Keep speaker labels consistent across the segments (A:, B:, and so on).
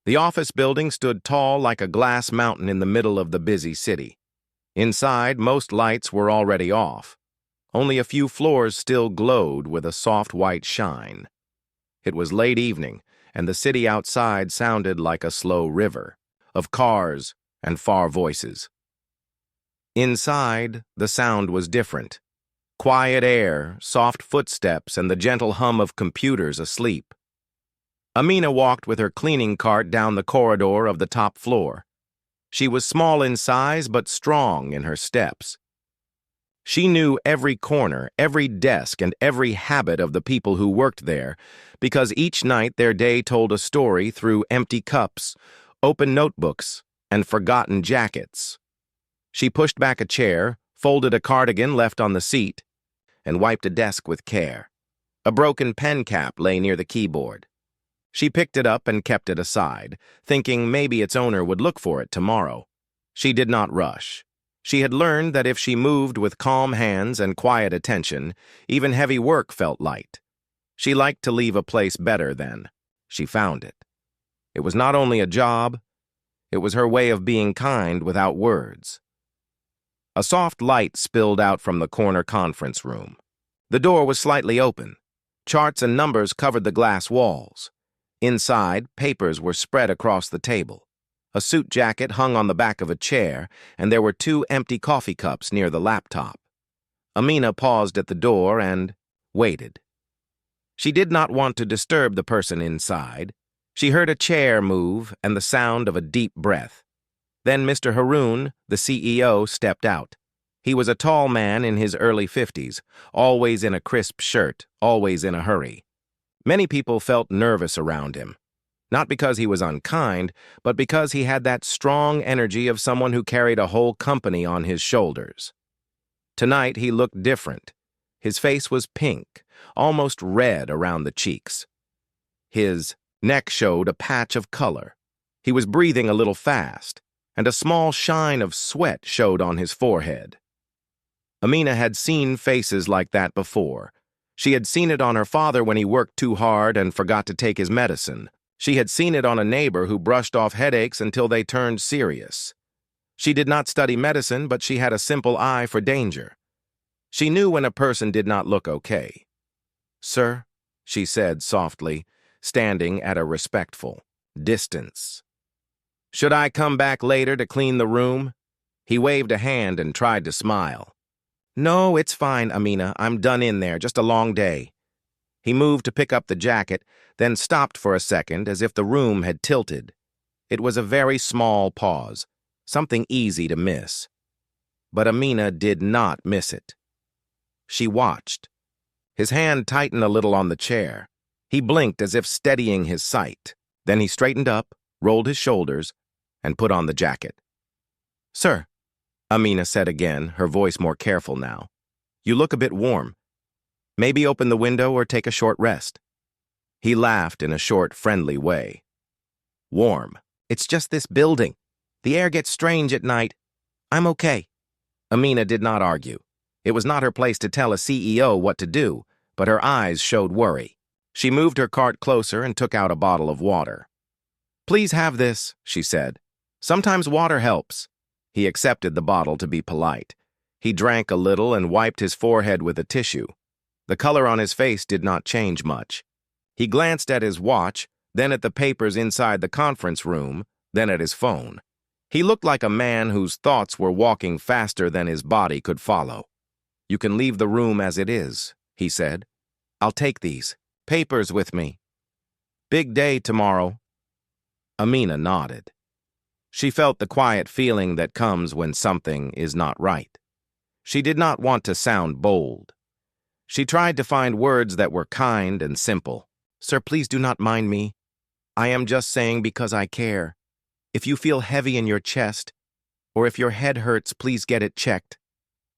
A: The office building stood tall like a glass mountain in the middle of the busy city. Inside, most lights were already off. Only a few floors still glowed with a soft white shine. It was late evening, and the city outside sounded like a slow river of cars and far voices. Inside, the sound was different. Quiet air, soft footsteps, and the gentle hum of computers asleep. Amina walked with her cleaning cart down the corridor of the top floor. She was small in size but strong in her steps. She knew every corner, every desk, and every habit of the people who worked there, because each night their day told a story through empty cups, open notebooks, and forgotten jackets. She pushed back a chair, folded a cardigan left on the seat, and wiped a desk with care. A broken pen cap lay near the keyboard. She picked it up and kept it aside, thinking maybe its owner would look for it tomorrow. She did not rush. She had learned that if she moved with calm hands and quiet attention, even heavy work felt light. She liked to leave a place better then. She found it. It was not only a job, it was her way of being kind without words. A soft light spilled out from the corner conference room. The door was slightly open. Charts and numbers covered the glass walls. Inside, papers were spread across the table. A suit jacket hung on the back of a chair, and there were 2 empty coffee cups near the laptop. Amina paused at the door and waited. She did not want to disturb the person inside. She heard a chair move and the sound of a deep breath. Then Mr. Haroon, the CEO, stepped out. He was a tall man in his early 50s, always in a crisp shirt, always in a hurry. Many people felt nervous around him. Not because he was unkind, but because he had that strong energy of someone who carried a whole company on his shoulders. Tonight he looked different. His face was pink, almost red around the cheeks. His neck showed a patch of color. He was breathing a little fast, and a small shine of sweat showed on his forehead. Amina had seen faces like that before. She had seen it on her father when he worked too hard and forgot to take his medicine. She had seen it on a neighbor who brushed off headaches until they turned serious. She did not study medicine, but she had a simple eye for danger. She knew when a person did not look okay. "Sir," she said softly, standing at a respectful distance. "Should I come back later to clean the room?" He waved a hand and tried to smile. "No, it's fine, Amina. I'm done in there. Just a long day." He moved to pick up the jacket, then stopped for a second as if the room had tilted. It was a very small pause, something easy to miss. But Amina did not miss it. She watched. His hand tightened a little on the chair. He blinked as if steadying his sight. Then he straightened up, rolled his shoulders, and put on the jacket. "Sir," Amina said again, her voice more careful now, "you look a bit warm. Maybe open the window or take a short rest." He laughed in a short, friendly way. "Warm. It's just this building. The air gets strange at night. I'm okay." Amina did not argue. It was not her place to tell a CEO what to do, but her eyes showed worry. She moved her cart closer and took out a bottle of water. "Please have this," she said. "Sometimes water helps." He accepted the bottle to be polite. He drank a little and wiped his forehead with a tissue. The color on his face did not change much. He glanced at his watch, then at the papers inside the conference room, then at his phone. He looked like a man whose thoughts were walking faster than his body could follow. "You can leave the room as it is," he said. "I'll take these papers with me. Big day tomorrow." Amina nodded. She felt the quiet feeling that comes when something is not right. She did not want to sound bold. She tried to find words that were kind and simple. "Sir, please do not mind me. I am just saying because I care. If you feel heavy in your chest, or if your head hurts, please get it checked.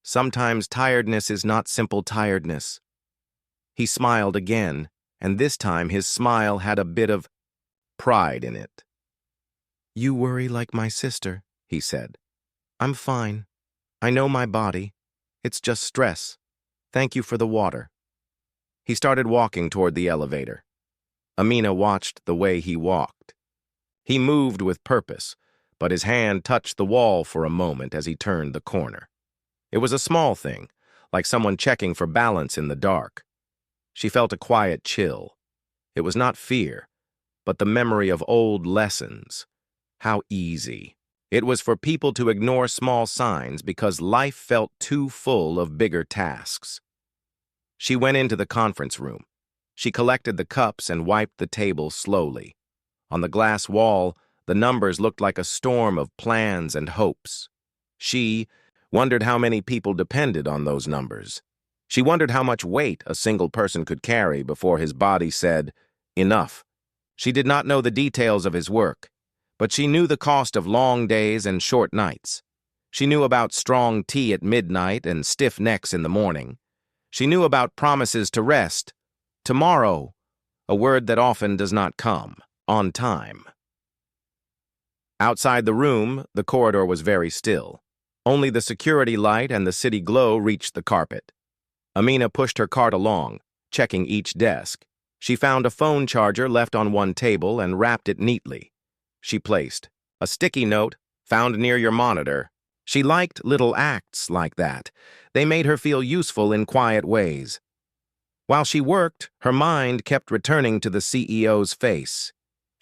A: Sometimes tiredness is not simple tiredness." He smiled again, and this time his smile had a bit of pride in it. "You worry like my sister," he said. "I'm fine. I know my body. It's just stress. Thank you for the water." He started walking toward the elevator. Amina watched the way he walked. He moved with purpose, but his hand touched the wall for a moment as he turned the corner. It was a small thing, like someone checking for balance in the dark. She felt a quiet chill. It was not fear, but the memory of old lessons. How easy. It was for people to ignore small signs because life felt too full of bigger tasks. She went into the conference room. She collected the cups and wiped the table slowly. On the glass wall, the numbers looked like a storm of plans and hopes. She wondered how many people depended on those numbers. She wondered how much weight a single person could carry before his body said, "Enough." She did not know the details of his work, but she knew the cost of long days and short nights. She knew about strong tea at midnight and stiff necks in the morning. She knew about promises to rest, tomorrow, a word that often does not come, on time. Outside the room, the corridor was very still. Only the security light and the city glow reached the carpet. Amina pushed her cart along, checking each desk. She found a phone charger left on one table and wrapped it neatly. She placed a sticky note found near your monitor. She liked little acts like that. They made her feel useful in quiet ways. While she worked, her mind kept returning to the CEO's face.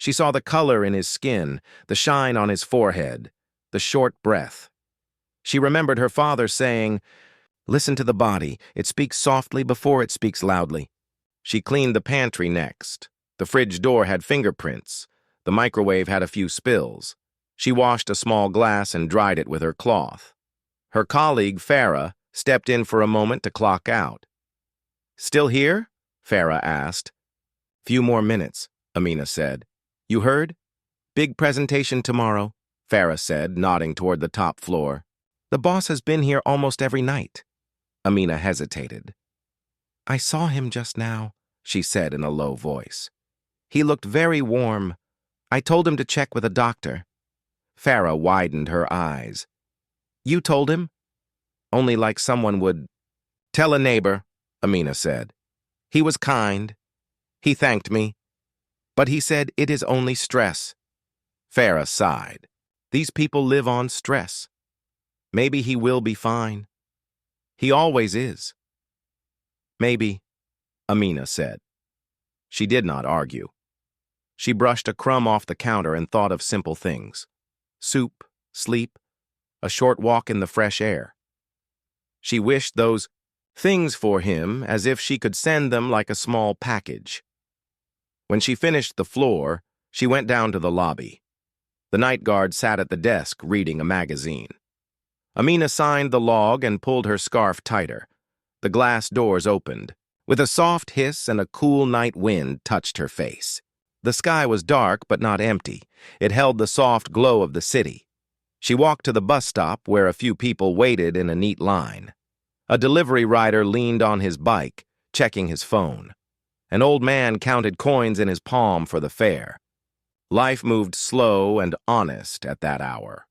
A: She saw the color in his skin, the shine on his forehead, the short breath. She remembered her father saying, "Listen to the body. It speaks softly before it speaks loudly." She cleaned the pantry next. The fridge door had fingerprints. The microwave had a few spills. She washed a small glass and dried it with her cloth. Her colleague, Farah, stepped in for a moment to clock out. "Still here?" Farah asked. "Few more minutes," Amina said. "You heard?" "Big presentation tomorrow," Farah said, nodding toward the top floor. "The boss has been here almost every night." Amina hesitated. "I saw him just now," she said in a low voice. "He looked very warm. I told him to check with a doctor." Farah widened her eyes. "You told him?" "Only like someone would." "Tell a neighbor," Amina said. "He was kind. He thanked me. But he said it is only stress." Farah sighed. "These people live on stress. Maybe he will be fine. He always is." "Maybe," Amina said. She did not argue. She brushed a crumb off the counter and thought of simple things. Soup, sleep, a short walk in the fresh air. She wished those things for him as if she could send them like a small package. When she finished the floor, she went down to the lobby. The night guard sat at the desk reading a magazine. Amina signed the log and pulled her scarf tighter. The glass doors opened. With a soft hiss and a cool night wind touched her face. The sky was dark but not empty. It held the soft glow of the city. She walked to the bus stop where a few people waited in a neat line. A delivery rider leaned on his bike, checking his phone. An old man counted coins in his palm for the fare. Life moved slow and honest at that hour.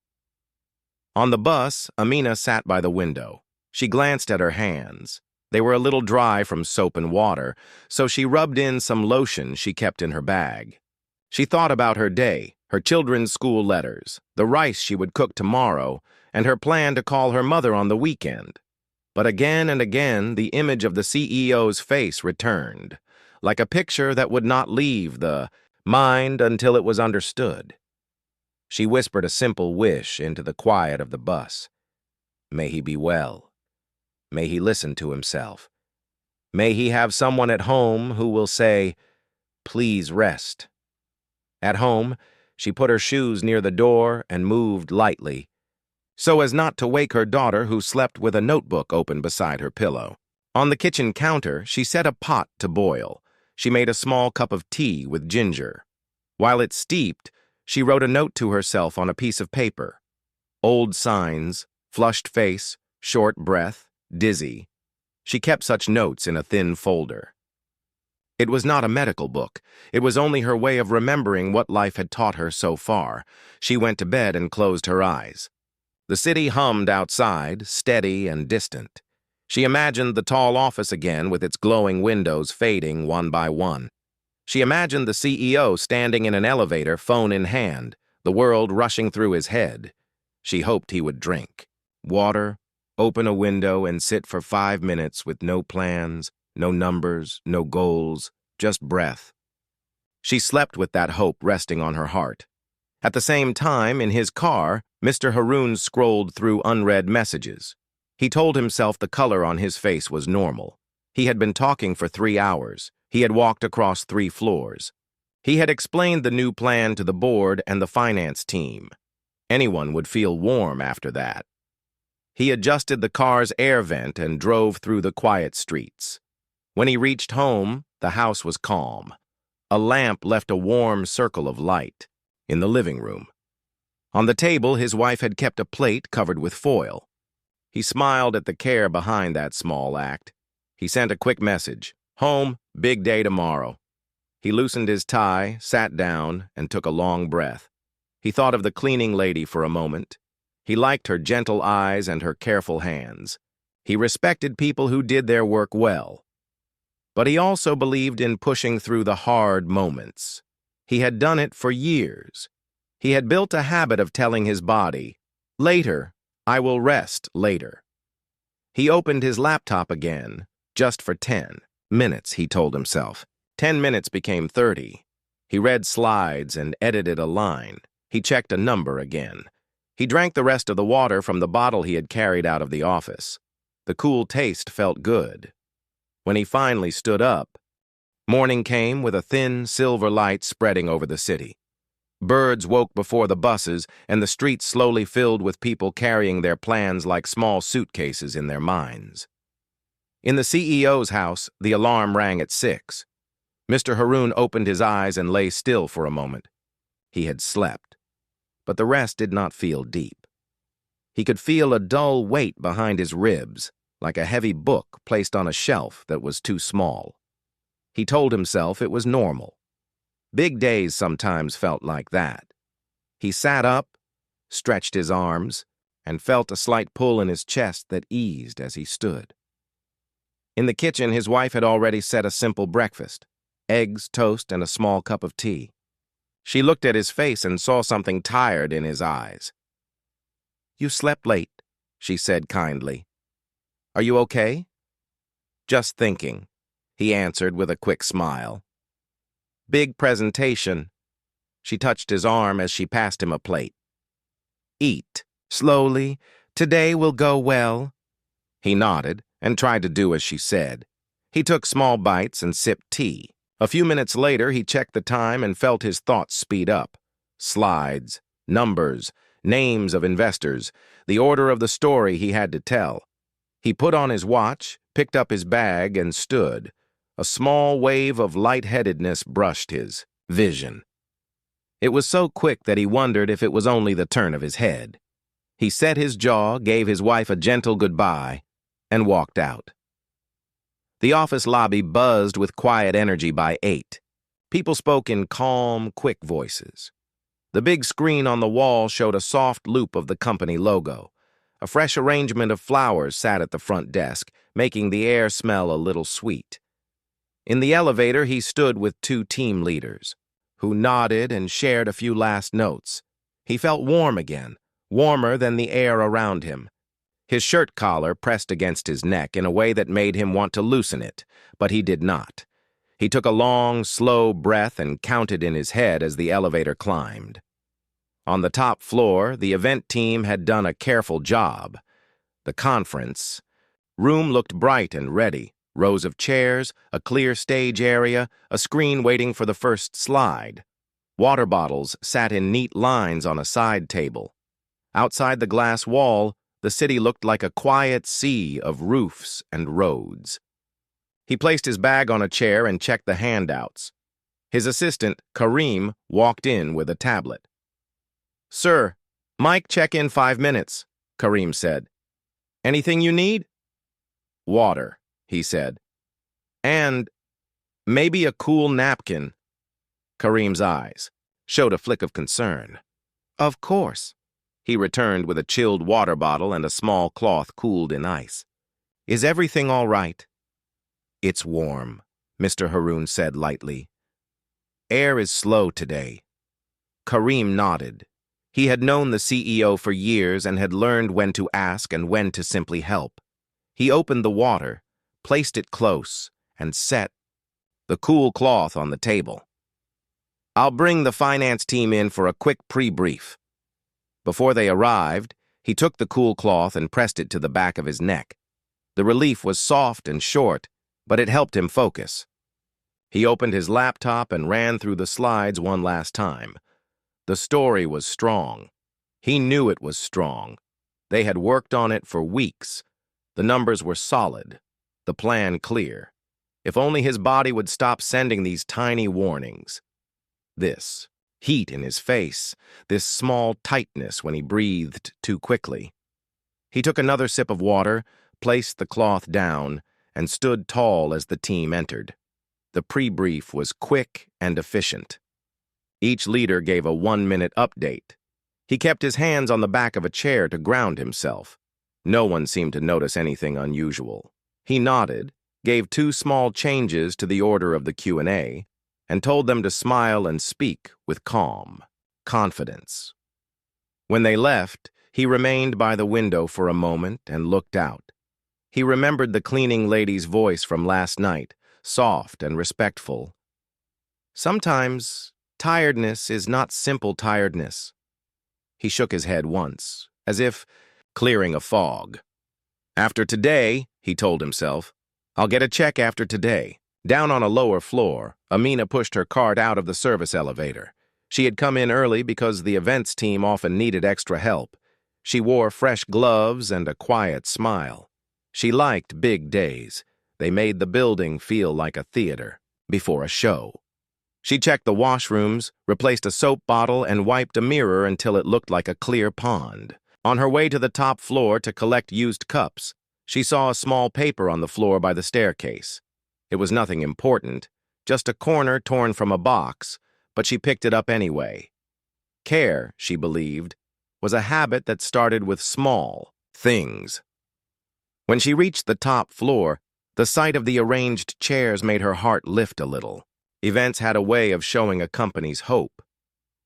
A: On the bus, Amina sat by the window. She glanced at her hands. They were a little dry from soap and water, so she rubbed in some lotion she kept in her bag. She thought about her day, her children's school letters, the rice she would cook tomorrow, and her plan to call her mother on the weekend. But again and again, the image of the CEO's face returned, like a picture that would not leave the mind until it was understood. She whispered a simple wish into the quiet of the bus. May he be well. May he listen to himself. May he have someone at home who will say, "Please rest." At home, she put her shoes near the door and moved lightly, so as not to wake her daughter who slept with a notebook open beside her pillow. On the kitchen counter, she set a pot to boil. She made a small cup of tea with ginger. While it steeped, she wrote a note to herself on a piece of paper. Old signs, flushed face, short breath, dizzy. She kept such notes in a thin folder. It was not a medical book. It was only her way of remembering what life had taught her so far. She went to bed and closed her eyes. The city hummed outside, steady and distant. She imagined the tall office again with its glowing windows fading one by one. She imagined the CEO standing in an elevator, phone in hand, the world rushing through his head. She hoped he would drink water, open a window, and sit for 5 minutes with no plans, no numbers, no goals, just breath. She slept with that hope resting on her heart. At the same time, in his car, Mr. Haroon scrolled through unread messages. He told himself the color on his face was normal. He had been talking for 3 hours. He had walked across 3 floors. He had explained the new plan to the board and the finance team. Anyone would feel warm after that. He adjusted the car's air vent and drove through the quiet streets. When he reached home, the house was calm. A lamp left a warm circle of light in the living room. On the table, his wife had kept a plate covered with foil. He smiled at the care behind that small act. He sent a quick message, "Home, big day tomorrow." He loosened his tie, sat down, and took a long breath. He thought of the cleaning lady for a moment. He liked her gentle eyes and her careful hands. He respected people who did their work well. But he also believed in pushing through the hard moments. He had done it for years. He had built a habit of telling his body, "Later, I will rest later." He opened his laptop again, just for 10 minutes, he told himself. 10 minutes became 30. He read slides and edited a line. He checked a number again. He drank the rest of the water from the bottle he had carried out of the office. The cool taste felt good. When he finally stood up, morning came with a thin silver light spreading over the city. Birds woke before the buses, and the streets slowly filled with people carrying their plans like small suitcases in their minds. In the CEO's house, the alarm rang at 6. Mr. Haroon opened his eyes and lay still for a moment. He had slept, but the rest did not feel deep. He could feel a dull weight behind his ribs, like a heavy book placed on a shelf that was too small. He told himself it was normal. Big days sometimes felt like that. He sat up, stretched his arms, and felt a slight pull in his chest that eased as he stood. In the kitchen, his wife had already set a simple breakfast: eggs, toast, and a small cup of tea. She looked at his face and saw something tired in his eyes. "You slept late," she said kindly. "Are you okay?" "Just thinking," he answered with a quick smile. "Big presentation." She touched his arm as she passed him a plate. "Eat slowly. Today will go well." He nodded and tried to do as she said. He took small bites and sipped tea. A few minutes later, he checked the time and felt his thoughts speed up. Slides, numbers, names of investors, the order of the story he had to tell. He put on his watch, picked up his bag, and stood. A small wave of lightheadedness brushed his vision. It was so quick that he wondered if it was only the turn of his head. He set his jaw, gave his wife a gentle goodbye, and walked out. The office lobby buzzed with quiet energy by 8. People spoke in calm, quick voices. The big screen on the wall showed a soft loop of the company logo. A fresh arrangement of flowers sat at the front desk, making the air smell a little sweet. In the elevator, he stood with 2 team leaders, who nodded and shared a few last notes. He felt warm again, warmer than the air around him. His shirt collar pressed against his neck in a way that made him want to loosen it, but he did not. He took a long, slow breath and counted in his head as the elevator climbed. On the top floor, the event team had done a careful job. The conference room looked bright and ready. Rows of chairs, a clear stage area, a screen waiting for the first slide. Water bottles sat in neat lines on a side table. Outside the glass wall, the city looked like a quiet sea of roofs and roads. He placed his bag on a chair and checked the handouts. His assistant, Kareem, walked in with a tablet. "Sir, mic check in 5 minutes," Kareem said. "Anything you need?" "Water," he said. "And maybe a cool napkin." Kareem's eyes showed a flick of concern. "Of course," he returned with a chilled water bottle and a small cloth cooled in ice. "Is everything all right?" "It's warm," Mr. Haroon said lightly. Air is slow today. Kareem nodded. He had known the CEO for years and had learned when to ask and when to simply help. He opened the water, placed it close, and set the cool cloth on the table. I'll bring the finance team in for a quick pre-brief. Before they arrived, he took the cool cloth and pressed it to the back of his neck. The relief was soft and short, but it helped him focus. He opened his laptop and ran through the slides one last time. The story was strong. He knew it was strong. They had worked on it for weeks. The numbers were solid, the plan clear. If only his body would stop sending these tiny warnings. This heat in his face, this small tightness when he breathed too quickly. He took another sip of water, placed the cloth down, and stood tall as the team entered. The pre-brief was quick and efficient. Each leader gave a 1-minute update. He kept his hands on the back of a chair to ground himself. No one seemed to notice anything unusual. He nodded, gave 2 small changes to the order of the Q&A, and told them to smile and speak with calm confidence. When they left, he remained by the window for a moment and looked out. He remembered the cleaning lady's voice from last night, soft and respectful. Sometimes tiredness is not simple tiredness. He shook his head once, as if clearing a fog. After today, he told himself, I'll get a check after today. Down on a lower floor, Amina pushed her cart out of the service elevator. She had come in early because the events team often needed extra help. She wore fresh gloves and a quiet smile. She liked big days. They made the building feel like a theater before a show. She checked the washrooms, replaced a soap bottle, and wiped a mirror until it looked like a clear pond. On her way to the top floor to collect used cups, she saw a small paper on the floor by the staircase. It was nothing important, just a corner torn from a box, but she picked it up anyway. Care, she believed, was a habit that started with small things. When she reached the top floor, the sight of the arranged chairs made her heart lift a little. Events had a way of showing a company's hope.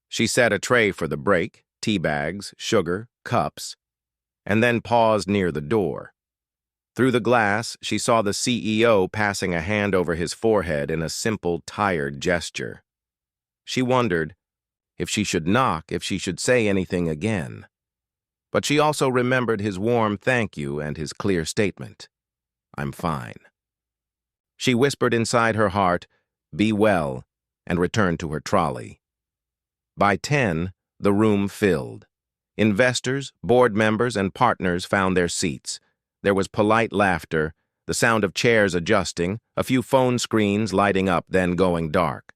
A: She set a tray for the break, tea bags, sugar, cups, and then paused near the door. Through the glass, she saw the CEO passing a hand over his forehead in a simple, tired gesture. She wondered if she should knock, if she should say anything again. But she also remembered his warm thank you and his clear statement, I'm fine. She whispered inside her heart, be well, and returned to her trolley. By 10, the room filled. Investors, board members, and partners found their seats. There was polite laughter, the sound of chairs adjusting, a few phone screens lighting up then going dark.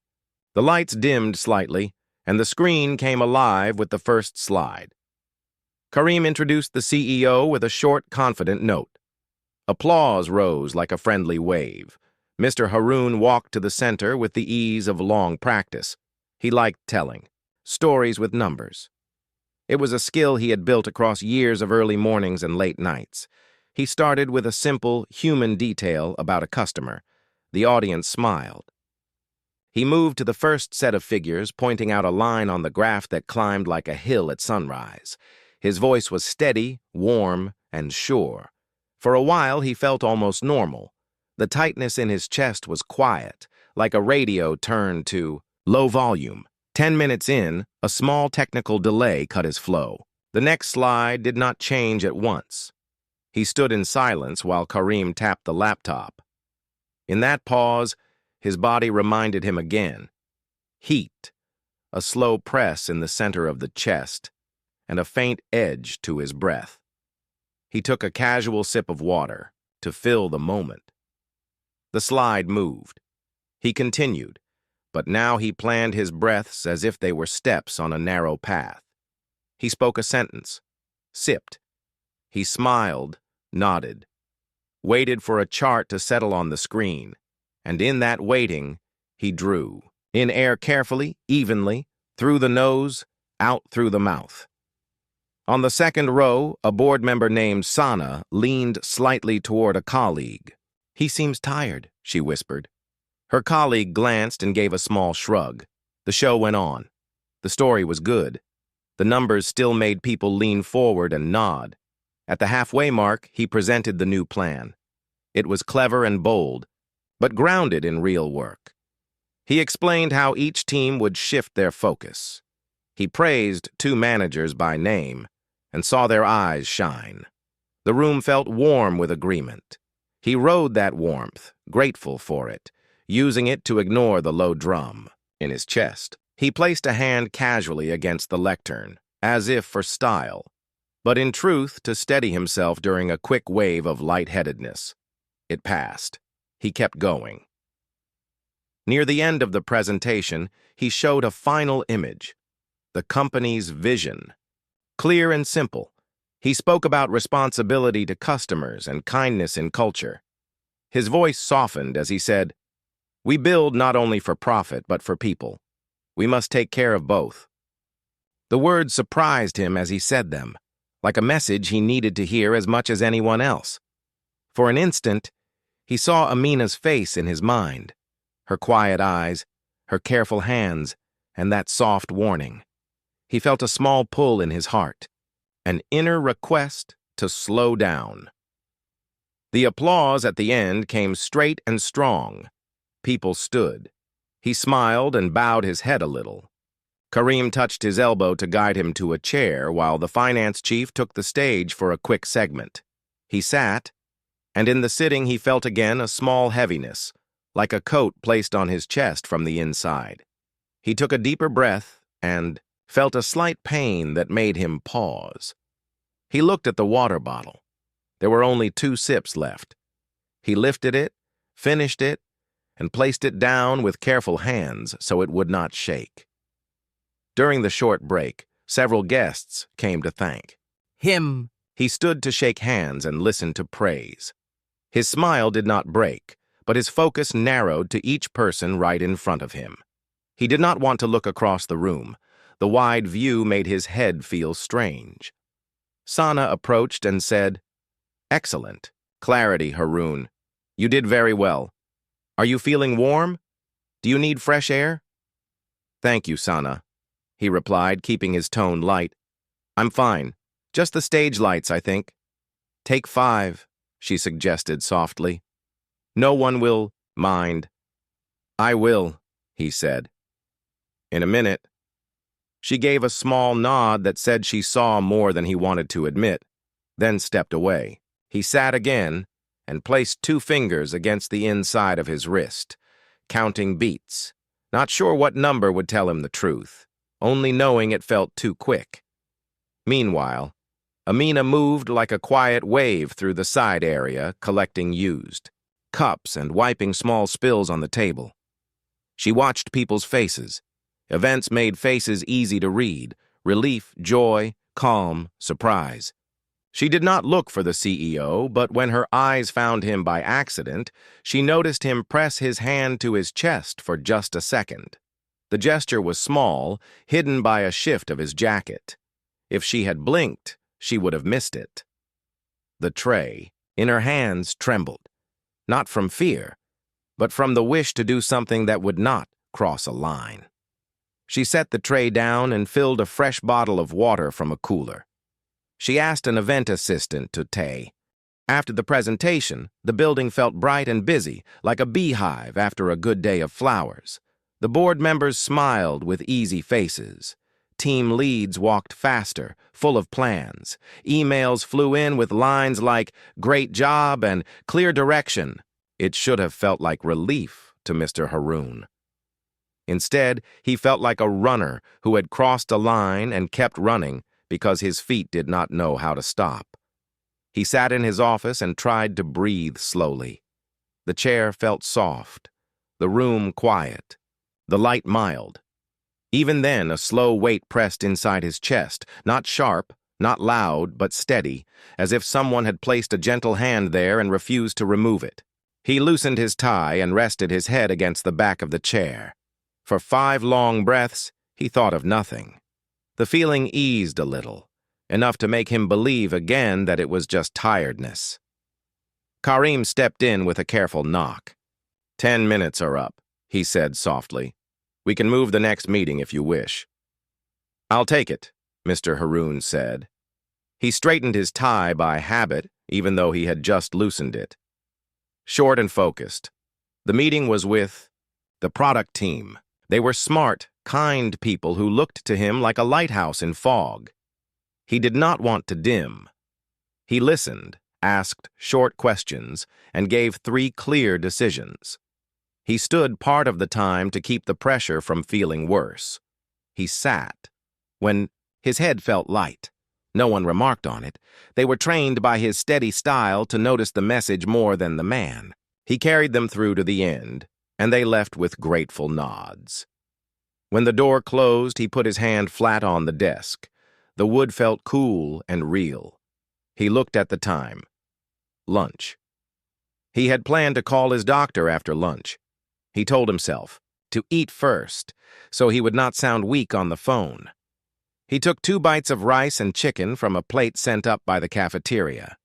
A: The lights dimmed slightly, and the screen came alive with the first slide. Kareem introduced the CEO with a short, confident note. Applause rose like a friendly wave. Mr. Haroon walked to the center with the ease of long practice. He liked telling stories with numbers. It was a skill he had built across years of early mornings and late nights. He started with a simple, human detail about a customer. The audience smiled. He moved to the first set of figures, pointing out a line on the graph that climbed like a hill at sunrise. His voice was steady, warm, and sure. For a while, he felt almost normal. The tightness in his chest was quiet, like a radio turned to low volume. 10 minutes in, a small technical delay cut his flow. The next slide did not change at once. He stood in silence while Kareem tapped the laptop. In that pause, his body reminded him again. Heat, a slow press in the center of the chest, and a faint edge to his breath. He took a casual sip of water to fill the moment. The slide moved. He continued, but now he planned his breaths as if they were steps on a narrow path. He spoke a sentence, sipped. He smiled, nodded, waited for a chart to settle on the screen, and in that waiting, he drew. In air carefully, evenly, through the nose, out through the mouth. On the second row, a board member named Sana leaned slightly toward a colleague. He seems tired, she whispered. Her colleague glanced and gave a small shrug. The show went on. The story was good. The numbers still made people lean forward and nod. At the halfway mark, he presented the new plan. It was clever and bold, but grounded in real work. He explained how each team would shift their focus. He praised two managers by name and saw their eyes shine. The room felt warm with agreement. He rode that warmth, grateful for it, using it to ignore the low drum in his chest. He placed a hand casually against the lectern, as if for style, but in truth to steady himself during a quick wave of lightheadedness. It passed. He kept going. Near the end of the presentation, he showed a final image, the company's vision. Clear and simple, he spoke about responsibility to customers and kindness in culture. His voice softened as he said, "We build not only for profit, but for people. We must take care of both." The words surprised him as he said them, like a message he needed to hear as much as anyone else. For an instant, he saw Amina's face in his mind, her quiet eyes, her careful hands, and that soft warning. He felt a small pull in his heart, an inner request to slow down. The applause at the end came straight and strong. People stood. He smiled and bowed his head a little. Karim touched his elbow to guide him to a chair while the finance chief took the stage for a quick segment. He sat, and in the sitting he felt again a small heaviness, like a coat placed on his chest from the inside. He took a deeper breath and felt a slight pain that made him pause. He looked at the water bottle. There were only 2 sips left. He lifted it, finished it, and placed it down with careful hands so it would not shake. During the short break, several guests came to thank him. He stood to shake hands and listen to praise. His smile did not break, but his focus narrowed to each person right in front of him. He did not want to look across the room. The wide view made his head feel strange. Sana approached and said, "Excellent. Clarity, Haroon. You did very well. Are you feeling warm? Do you need fresh air?" "Thank you, Sana," he replied, keeping his tone light. "I'm fine. Just the stage lights, I think." "Take 5, she suggested softly. "No one will mind." "I will," he said. "In a minute." She gave a small nod that said she saw more than he wanted to admit, then stepped away. He sat again and placed 2 fingers against the inside of his wrist, counting beats, not sure what number would tell him the truth, only knowing it felt too quick. Meanwhile, Amina moved like a quiet wave through the side area, collecting used cups and wiping small spills on the table. She watched people's faces. Events made faces easy to read: relief, joy, calm, surprise. She did not look for the CEO, but when her eyes found him by accident, she noticed him press his hand to his chest for just a second. The gesture was small, hidden by a shift of his jacket. If she had blinked, she would have missed it. The tray, in her hands, trembled, not from fear, but from the wish to do something that would not cross a line. She set the tray down and filled a fresh bottle of water from a cooler. She asked an event assistant to tay. After the presentation, the building felt bright and busy, like a beehive after a good day of flowers. The board members smiled with easy faces. Team leads walked faster, full of plans. Emails flew in with lines like, "Great job" and "Clear direction." It should have felt like relief to Mr. Haroon. Instead, he felt like a runner who had crossed a line and kept running because his feet did not know how to stop. He sat in his office and tried to breathe slowly. The chair felt soft, the room quiet, the light mild. Even then, a slow weight pressed inside his chest, not sharp, not loud, but steady, as if someone had placed a gentle hand there and refused to remove it. He loosened his tie and rested his head against the back of the chair. For 5 long breaths, he thought of nothing. The feeling eased a little, enough to make him believe again that it was just tiredness. Karim stepped in with a careful knock. 10 minutes are up, he said softly. We can move the next meeting if you wish. I'll take it, Mr. Haroon said. He straightened his tie by habit, even though he had just loosened it. Short and focused. The meeting was with the product team. They were smart, kind people who looked to him like a lighthouse in fog. He did not want to dim. He listened, asked short questions, and gave 3 clear decisions. He stood part of the time to keep the pressure from feeling worse. He sat. When his head felt light, no one remarked on it. They were trained by his steady style to notice the message more than the man. He carried them through to the end, and they left with grateful nods. When the door closed, he put his hand flat on the desk. The wood felt cool and real. He looked at the time. Lunch. He had planned to call his doctor after lunch. He told himself to eat first, so he would not sound weak on the phone. He took 2 bites of rice and chicken from a plate sent up by the cafeteria.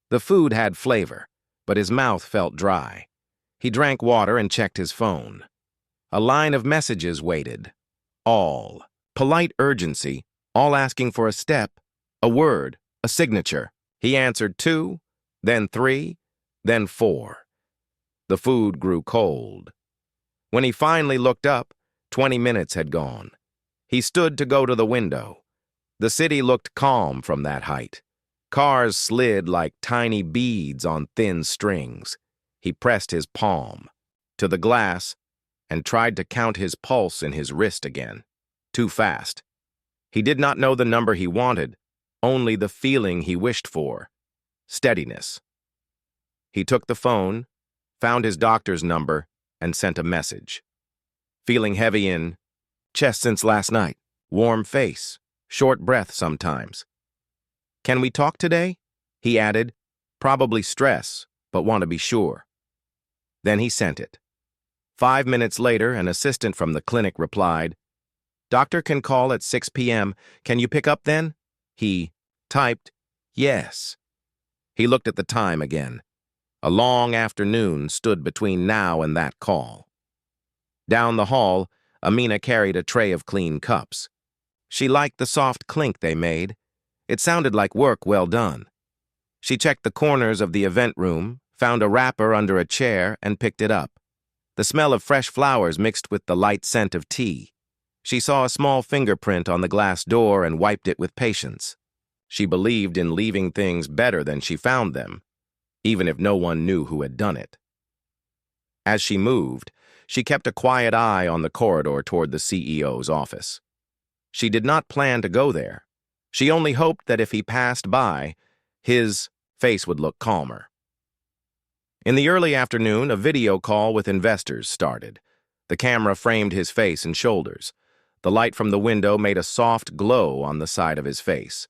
A: The food had flavor, but his mouth felt dry. He drank water and checked his phone. A line of messages waited. All. Polite urgency, all asking for a step, a word, a signature. He answered 2, then 3, then 4. The food grew cold. When he finally looked up, 20 minutes had gone. He stood to go to the window. The city looked calm from that height. Cars slid like tiny beads on thin strings. He pressed his palm to the glass and tried to count his pulse in his wrist again. Too fast. He did not know the number he wanted, only the feeling he wished for. Steadiness. He took the phone, found his doctor's number, and sent a message. Feeling heavy in chest since last night, warm face, short breath sometimes. Can we talk today? He added, probably stress, but want to be sure. Then he sent it. 5 minutes later, an assistant from the clinic replied, Doctor can call at 6 p.m. Can you pick up then? He typed, yes. He looked at the time again. A long afternoon stood between now and that call. Down the hall, Amina carried a tray of clean cups. She liked the soft clink they made. It sounded like work well done. She checked the corners of the event room, found a wrapper under a chair, and picked it up. The smell of fresh flowers mixed with the light scent of tea. She saw a small fingerprint on the glass door and wiped it with patience. She believed in leaving things better than she found them, even if no one knew who had done it. As she moved, she kept a quiet eye on the corridor toward the CEO's office. She did not plan to go there. She only hoped that if he passed by, his face would look calmer. In the early afternoon, a video call with investors started. The camera framed his face and shoulders. The light from the window made a soft glow on the side of his face.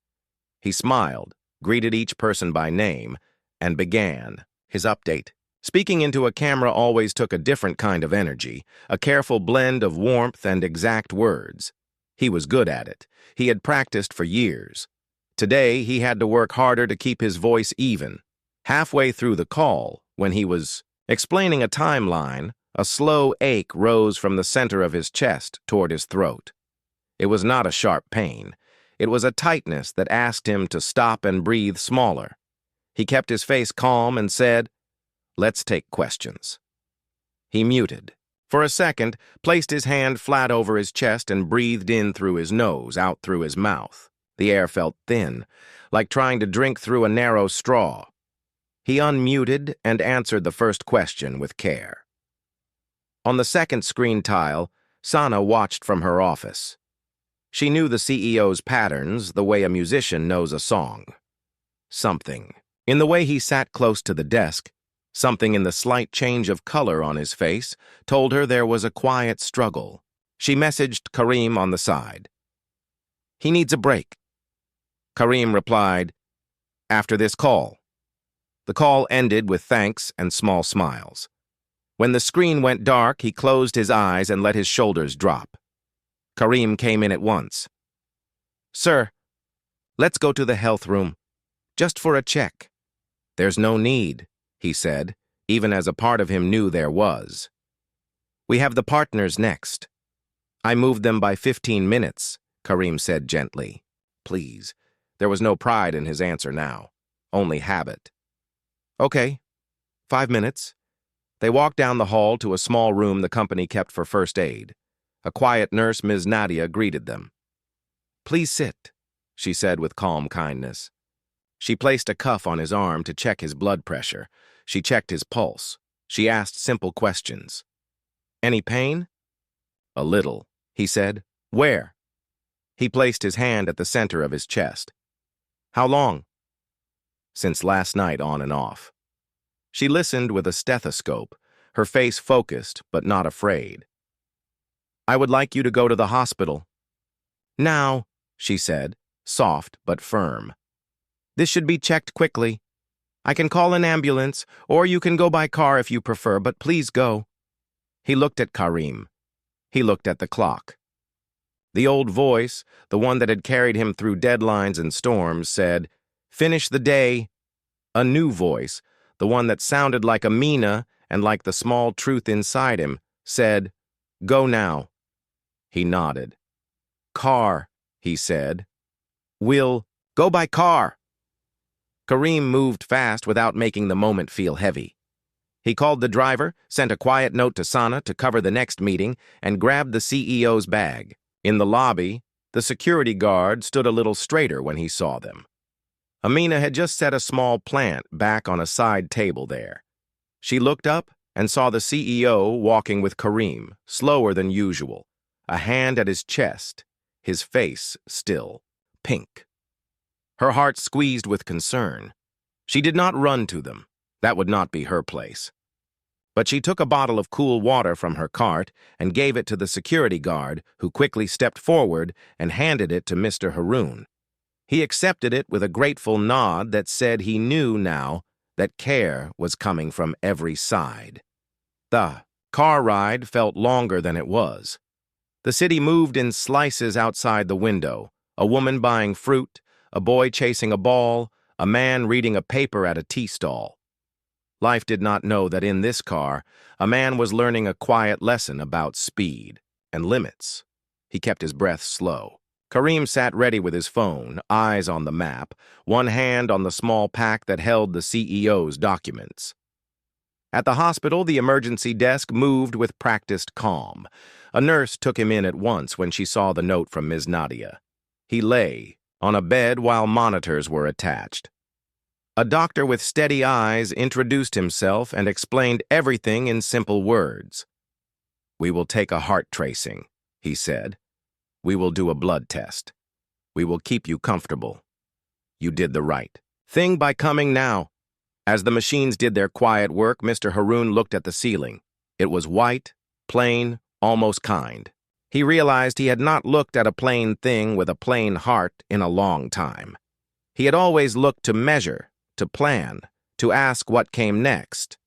A: He smiled, greeted each person by name, and began his update. Speaking into a camera always took a different kind of energy, a careful blend of warmth and exact words. He was good at it. He had practiced for years. Today, he had to work harder to keep his voice even. Halfway through the call, when he was explaining a timeline, a slow ache rose from the center of his chest toward his throat. It was not a sharp pain. It was a tightness that asked him to stop and breathe smaller. He kept his face calm and said, "Let's take questions." He muted. For a second, placed his hand flat over his chest and breathed in through his nose, out through his mouth. The air felt thin, like trying to drink through a narrow straw. He unmuted and answered the first question with care. On the second screen tile, Sana watched from her office. She knew the CEO's patterns the way a musician knows a song. Something. In the way he sat close to the desk, something in the slight change of color on his face told her there was a quiet struggle. She messaged Karim on the side. "He needs a break." Karim replied, "After this call." The call ended with thanks and small smiles. When the screen went dark, he closed his eyes and let his shoulders drop. Karim came in at once. "Sir, let's go to the health room, just for a check." "There's no need," he said, even as a part of him knew there was. "We have the partners next." I moved them by 15 minutes, Karim said gently. Please. There was no pride in his answer now, only habit. Okay, 5 minutes. They walked down the hall to a small room the company kept for first aid. A quiet nurse, Ms. Nadia, greeted them. Please sit, she said with calm kindness. She placed a cuff on his arm to check his blood pressure. She checked his pulse. She asked simple questions. Any pain? A little, he said. Where? He placed his hand at the center of his chest. How long? Since last night, on and off. She listened with a stethoscope, her face focused but not afraid. I would like you to go to the hospital. Now, she said, soft but firm. This should be checked quickly. I can call an ambulance, or you can go by car if you prefer, but please go. He looked at Karim. He looked at the clock. The old voice, the one that had carried him through deadlines and storms, said, Finish the day. A new voice, the one that sounded like Amina and like the small truth inside him, said, Go now. He nodded. Car, he said. We'll go by car. Karim moved fast without making the moment feel heavy. He called the driver, sent a quiet note to Sana to cover the next meeting, and grabbed the CEO's bag. In the lobby, the security guard stood a little straighter when he saw them. Amina had just set a small plant back on a side table there. She looked up and saw the CEO walking with Karim, slower than usual, a hand at his chest, his face still, pink. Her heart squeezed with concern. She did not run to them. That would not be her place. But she took a bottle of cool water from her cart and gave it to the security guard, who quickly stepped forward and handed it to Mr. Haroon. He accepted it with a grateful nod that said he knew now that care was coming from every side. The car ride felt longer than it was. The city moved in slices outside the window, a woman buying fruit, a boy chasing a ball, a man reading a paper at a tea stall. Life did not know that in this car, a man was learning a quiet lesson about speed and limits. He kept his breath slow. Karim sat ready with his phone, eyes on the map, one hand on the small pack that held the CEO's documents. At the hospital, the emergency desk moved with practiced calm. A nurse took him in at once when she saw the note from Ms. Nadia. He lay on a bed while monitors were attached. A doctor with steady eyes introduced himself and explained everything in simple words. We will take a heart tracing, he said. We will do a blood test. We will keep you comfortable. You did the right thing by coming now. As the machines did their quiet work, Mr. Haroon looked at the ceiling. It was white, plain, almost kind. He realized he had not looked at a plain thing with a plain heart in a long time. He had always looked to measure, to plan, to ask what came next.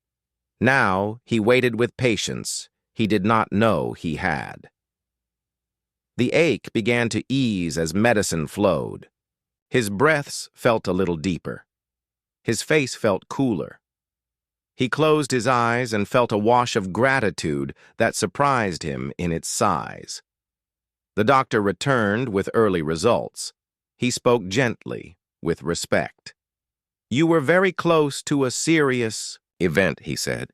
A: Now he waited with patience he did not know he had. The ache began to ease as medicine flowed. His breaths felt a little deeper. His face felt cooler. He closed his eyes and felt a wash of gratitude that surprised him in its size. The doctor returned with early results. He spoke gently, with respect. You were very close to a serious event, he said.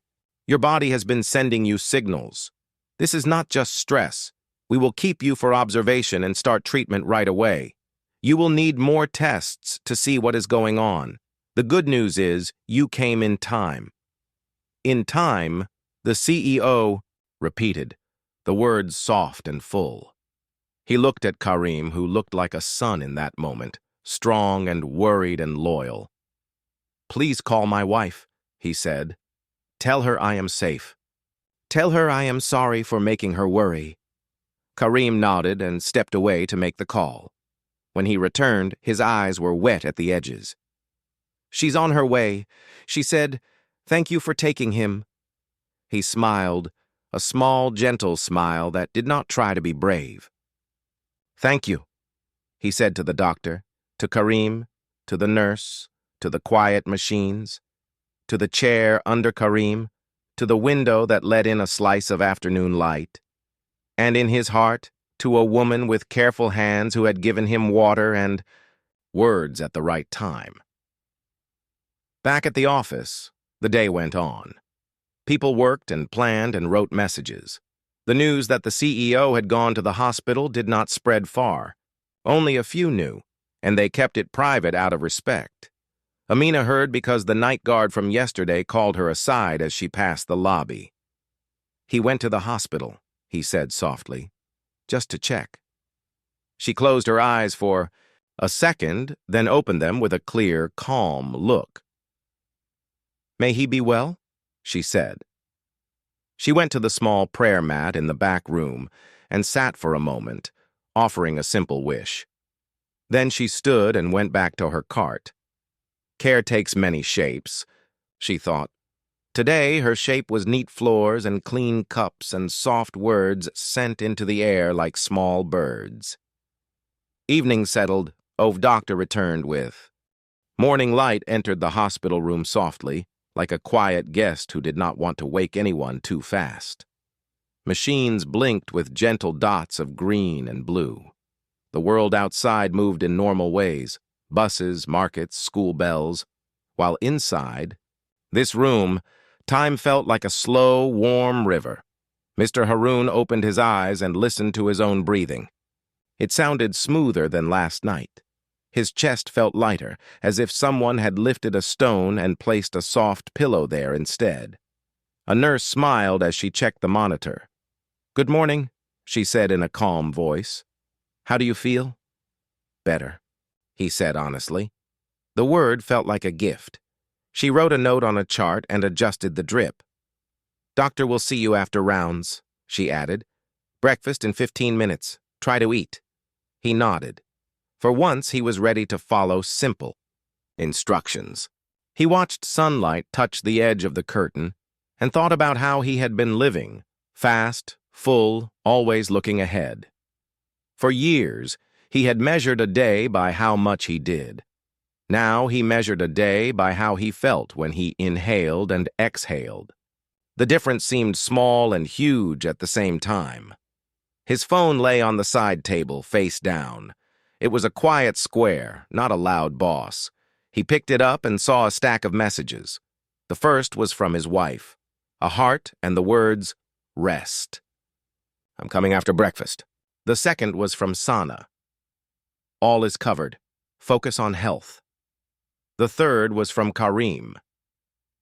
A: Your body has been sending you signals. This is not just stress. We will keep you for observation and start treatment right away. You will need more tests to see what is going on. The good news is you came in time. In time, the CEO repeated, the words soft and full. He looked at Karim, who looked like a son in that moment, strong and worried and loyal. Please call my wife, he said. Tell her I am safe. Tell her I am sorry for making her worry. Karim nodded and stepped away to make the call. When he returned, his eyes were wet at the edges. She's on her way. She said, Thank you for taking him. He smiled, a small, gentle smile that did not try to be brave. Thank you, he said to the doctor, to Karim, to the nurse, to the quiet machines, to the chair under Karim, to the window that let in a slice of afternoon light. And in his heart, to a woman with careful hands who had given him water and words at the right time. Back at the office, the day went on. People worked and planned and wrote messages. The news that the CEO had gone to the hospital did not spread far. Only a few knew, and they kept it private out of respect. Amina heard because the night guard from yesterday called her aside as she passed the lobby. "He went to the hospital," he said softly, "just to check." She closed her eyes for a second, then opened them with a clear, calm look. "May he be well?" she said. She went to the small prayer mat in the back room and sat for a moment, offering a simple wish. Then she stood and went back to her cart. Care takes many shapes, she thought. Today, her shape was neat floors and clean cups and soft words sent into the air like small birds. Evening settled, Doctor returned with. Morning light entered the hospital room softly, like a quiet guest who did not want to wake anyone too fast. Machines blinked with gentle dots of green and blue. The world outside moved in normal ways, buses, markets, school bells, while inside, this room, time felt like a slow, warm river. Mr. Haroon opened his eyes and listened to his own breathing. It sounded smoother than last night. His chest felt lighter, as if someone had lifted a stone and placed a soft pillow there instead. A nurse smiled as she checked the monitor. "Good morning," she said in a calm voice. "How do you feel?" "Better," he said honestly. The word felt like a gift. She wrote a note on a chart and adjusted the drip. "Doctor will see you after rounds," she added. "Breakfast in 15 minutes. Try to eat." He nodded. For once, he was ready to follow simple instructions. He watched sunlight touch the edge of the curtain and thought about how he had been living, fast, full, always looking ahead. For years, he had measured a day by how much he did. Now he measured a day by how he felt when he inhaled and exhaled. The difference seemed small and huge at the same time. His phone lay on the side table, face down. It was a quiet square, not a loud boss. He picked it up and saw a stack of messages. The first was from his wife, a heart and the words, "Rest." "I'm coming after breakfast." The second was from Sana. "All is covered. Focus on health." The third was from Karim.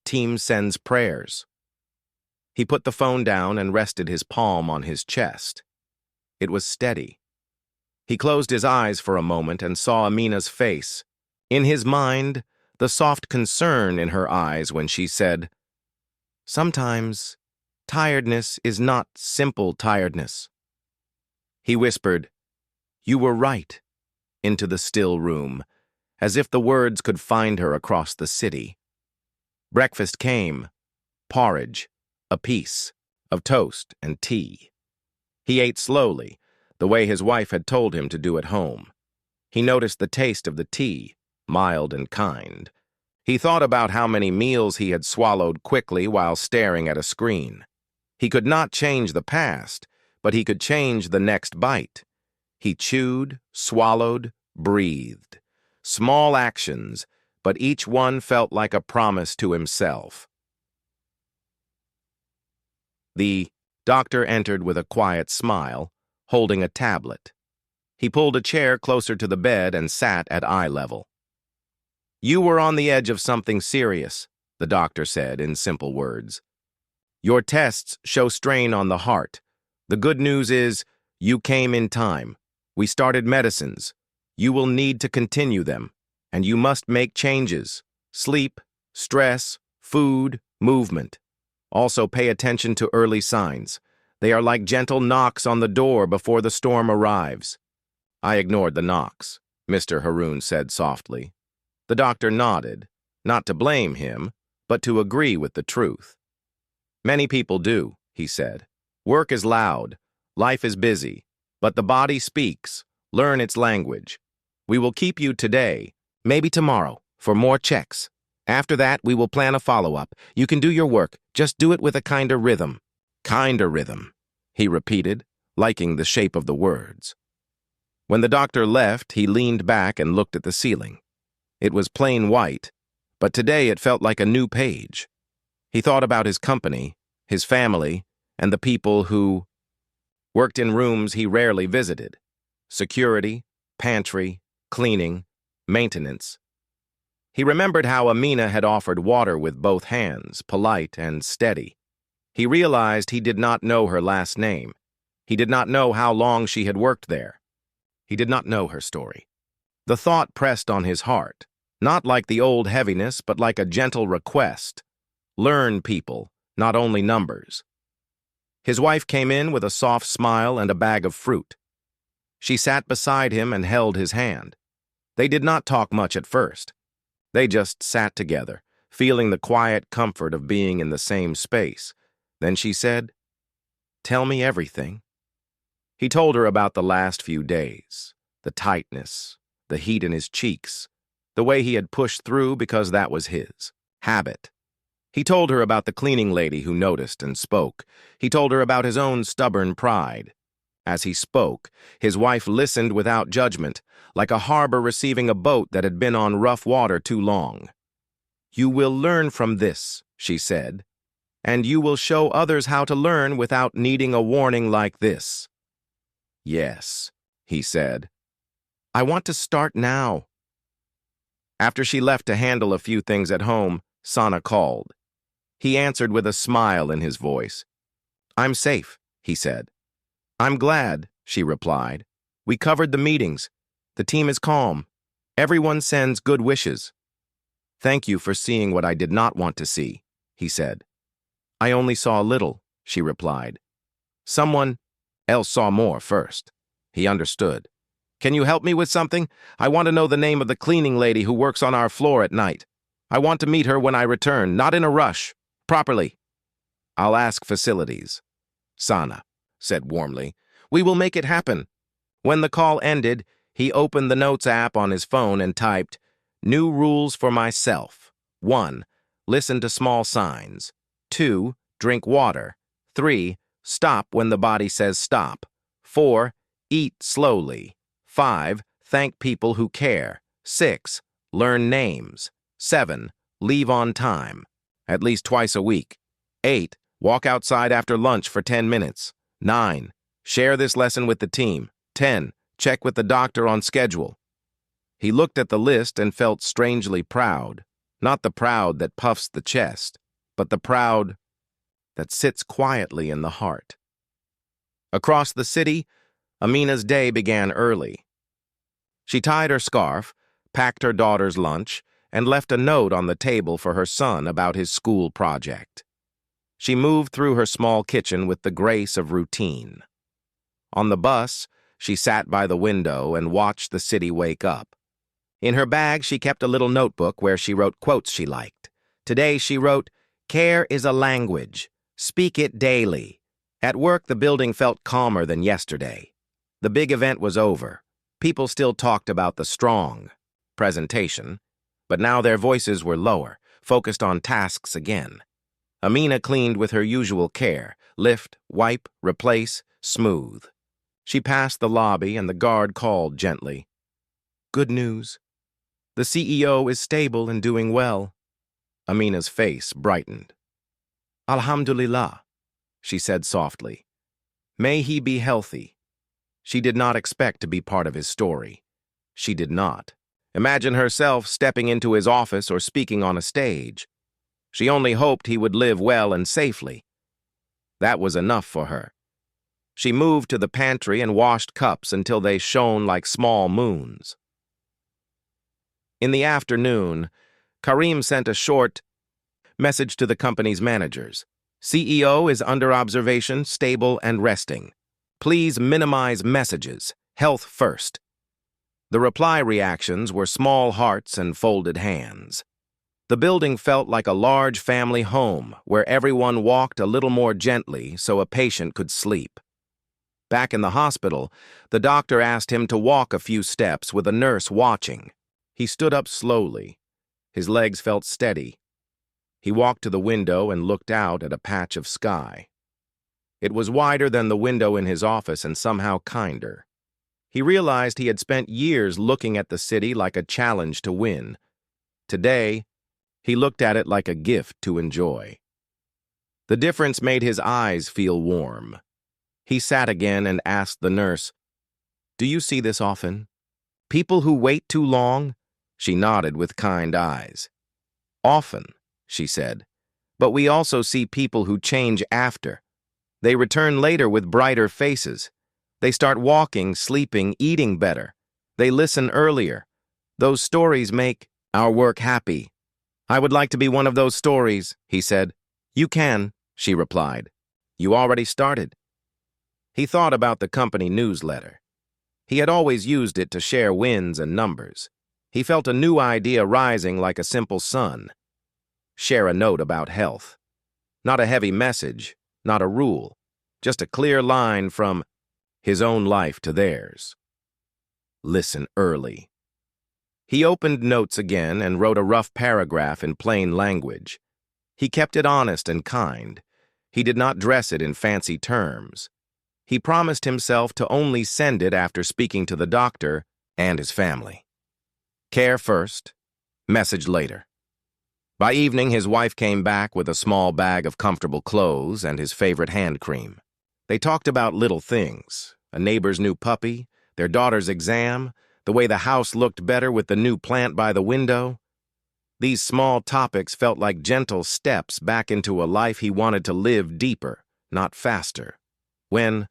A: "Team sends prayers." He put the phone down and rested his palm on his chest. It was steady. He closed his eyes for a moment and saw Amina's face. In his mind, the soft concern in her eyes when she said, "Sometimes, tiredness is not simple tiredness." He whispered, "You were right," into the still room, as if the words could find her across the city. Breakfast came, porridge, a piece of toast and tea. He ate slowly, the way his wife had told him to do at home. He noticed the taste of the tea, mild and kind. He thought about how many meals he had swallowed quickly while staring at a screen. He could not change the past, but he could change the next bite. He chewed, swallowed, breathed. Small actions, but each one felt like a promise to himself. The doctor entered with a quiet smile, holding a tablet. He pulled a chair closer to the bed and sat at eye level. "You were on the edge of something serious," the doctor said in simple words. "Your tests show strain on the heart. The good news is, you came in time. We started medicines. You will need to continue them, and you must make changes. Sleep, stress, food, movement. Also pay attention to early signs. They are like gentle knocks on the door before the storm arrives." "I ignored the knocks," Mr. Haroon said softly. The doctor nodded, not to blame him, but to agree with the truth. "Many people do," he said. "Work is loud, life is busy, but the body speaks. Learn its language. We will keep you today, maybe tomorrow, for more checks. After that, we will plan a follow-up. You can do your work, just do it with a kinder rhythm." "Kinder rhythm," he repeated, liking the shape of the words. When the doctor left, he leaned back and looked at the ceiling. It was plain white, but today it felt like a new page. He thought about his company, his family, and the people who worked in rooms he rarely visited. Security, pantry, cleaning, maintenance. He remembered how Amina had offered water with both hands, polite and steady. He realized he did not know her last name. He did not know how long she had worked there. He did not know her story. The thought pressed on his heart, not like the old heaviness, but like a gentle request. Learn people, not only numbers. His wife came in with a soft smile and a bag of fruit. She sat beside him and held his hand. They did not talk much at first. They just sat together, feeling the quiet comfort of being in the same space. Then she said, "Tell me everything." He told her about the last few days, the tightness, the heat in his cheeks, the way he had pushed through because that was his habit. He told her about the cleaning lady who noticed and spoke. He told her about his own stubborn pride. As he spoke, his wife listened without judgment, like a harbor receiving a boat that had been on rough water too long. "You will learn from this," she said, "and you will show others how to learn without needing a warning like this." "Yes," he said. "I want to start now." After she left to handle a few things at home, Sana called. He answered with a smile in his voice. "I'm safe," he said. "I'm glad," she replied. "We covered the meetings. The team is calm. Everyone sends good wishes." "Thank you for seeing what I did not want to see," he said. "I only saw a little," she replied. "Someone else saw more first." He understood. "Can you help me with something? I want to know the name of the cleaning lady who works on our floor at night. I want to meet her when I return, not in a rush, properly." "I'll ask facilities," Sana said warmly. "We will make it happen." When the call ended, he opened the Notes app on his phone and typed, "New rules for myself. 1. Listen to small signs. 2. Drink water. 3. Stop when the body says stop. 4. Eat slowly. 5. Thank people who care. 6. Learn names. 7. Leave on time, at least twice a week. 8. Walk outside after lunch for 10 minutes. 9. Share this lesson with the team. 10. Check with the doctor on schedule." He looked at the list and felt strangely proud. Not the proud that puffs the chest, but the proud that sits quietly in the heart. Across the city, Amina's day began early. She tied her scarf, packed her daughter's lunch, and left a note on the table for her son about his school project. She moved through her small kitchen with the grace of routine. On the bus, she sat by the window and watched the city wake up. In her bag, she kept a little notebook where she wrote quotes she liked. Today, she wrote, "Care is a language. Speak it daily." At work, the building felt calmer than yesterday. The big event was over. People still talked about the strong presentation, but now their voices were lower, focused on tasks again. Amina cleaned with her usual care, lift, wipe, replace, smooth. She passed the lobby and the guard called gently. "Good news. The CEO is stable and doing well." Amina's face brightened. "Alhamdulillah," she said softly. "May he be healthy." She did not expect to be part of his story. She did not imagine herself stepping into his office or speaking on a stage. She only hoped he would live well and safely. That was enough for her. She moved to the pantry and washed cups until they shone like small moons. In the afternoon, Karim sent a short message to the company's managers. "CEO is under observation, stable and resting. Please minimize messages. Health first." The reply reactions were small hearts and folded hands. The building felt like a large family home where everyone walked a little more gently so a patient could sleep. Back in the hospital, the doctor asked him to walk a few steps with a nurse watching. He stood up slowly. His legs felt steady. He walked to the window and looked out at a patch of sky. It was wider than the window in his office and somehow kinder. He realized he had spent years looking at the city like a challenge to win. Today, he looked at it like a gift to enjoy. The difference made his eyes feel warm. He sat again and asked the nurse, "Do you see this often? People who wait too long?" She nodded with kind eyes. "Often," she said, "but we also see people who change after. They return later with brighter faces. They start walking, sleeping, eating better. They listen earlier. Those stories make our work happy." "I would like to be one of those stories," he said. "You can," she replied. "You already started." He thought about the company newsletter. He had always used it to share wins and numbers. He felt a new idea rising like a simple sun. Share a note about health. Not a heavy message, not a rule, just a clear line from his own life to theirs. Listen early. He opened notes again and wrote a rough paragraph in plain language. He kept it honest and kind. He did not dress it in fancy terms. He promised himself to only send it after speaking to the doctor and his family. Care first, message later. By evening, his wife came back with a small bag of comfortable clothes and his favorite hand cream. They talked about little things, a neighbor's new puppy, their daughter's exam, the way the house looked better with the new plant by the window. These small topics felt like gentle steps back into a life he wanted to live deeper, not faster. When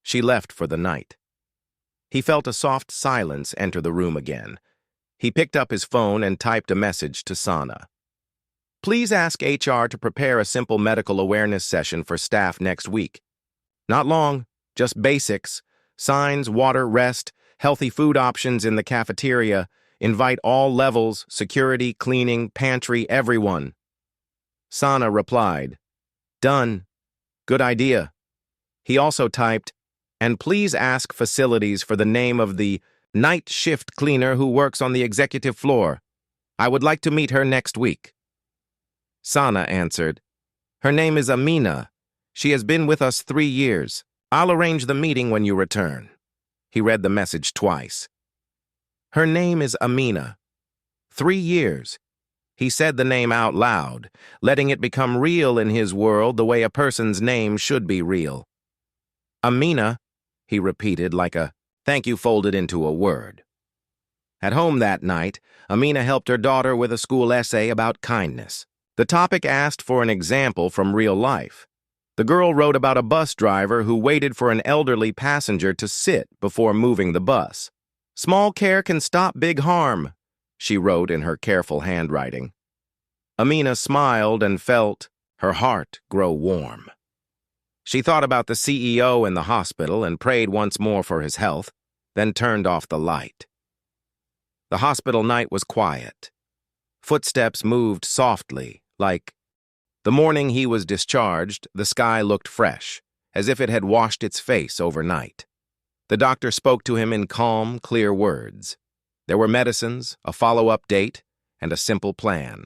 A: she left for the night, he felt a soft silence enter the room again. He picked up his phone and typed a message to Sana. "Please ask HR to prepare a simple medical awareness session for staff next week. Not long, just basics, signs, water, rest, healthy food options in the cafeteria. Invite all levels, security, cleaning, pantry, everyone." Sana replied, "Done. Good idea." He also typed, "And please ask facilities for the name of the night shift cleaner who works on the executive floor. I would like to meet her next week." Sana answered, "Her name is Amina. She has been with us 3 years. I'll arrange the meeting when you return." He read the message twice. Her name is Amina. 3 years. He said the name out loud, letting it become real in his world the way a person's name should be real. "Amina," he repeated like a thank you folded into a word. At home that night, Amina helped her daughter with a school essay about kindness. The topic asked for an example from real life. The girl wrote about a bus driver who waited for an elderly passenger to sit before moving the bus. "Small care can stop big harm," she wrote in her careful handwriting. Amina smiled and felt her heart grow warm. She thought about the CEO in the hospital and prayed once more for his health, then turned off the light. The hospital night was quiet. Footsteps moved softly, like the morning he was discharged, the sky looked fresh, as if it had washed its face overnight. The doctor spoke to him in calm, clear words. There were medicines, a follow-up date, and a simple plan.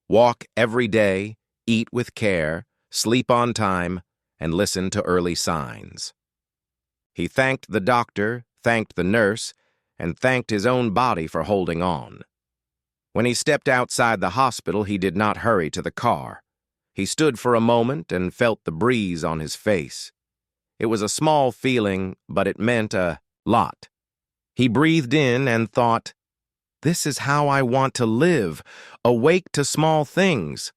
A: Walk every day, eat with care, sleep on time, and listen to early signs. He thanked the doctor, thanked the nurse, and thanked his own body for holding on. When he stepped outside the hospital, he did not hurry to the car. He stood for a moment and felt the breeze on his face. It was a small feeling, but it meant a lot. He breathed in and thought, "This is how I want to live, awake to small things."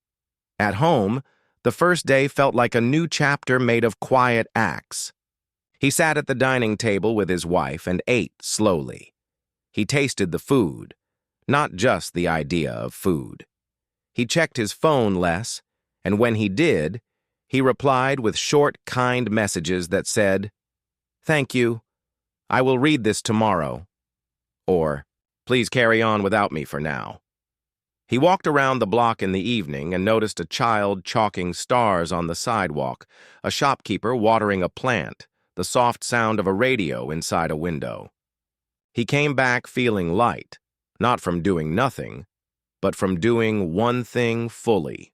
A: At home, the first day felt like a new chapter made of quiet acts. He sat at the dining table with his wife and ate slowly. He tasted the food, not just the idea of food. He checked his phone less, and when he did, he replied with short, kind messages that said, "Thank you. I will read this tomorrow." Or, "Please carry on without me for now." He walked around the block in the evening and noticed a child chalking stars on the sidewalk, a shopkeeper watering a plant, the soft sound of a radio inside a window. He came back feeling light, not from doing nothing, but from doing one thing fully.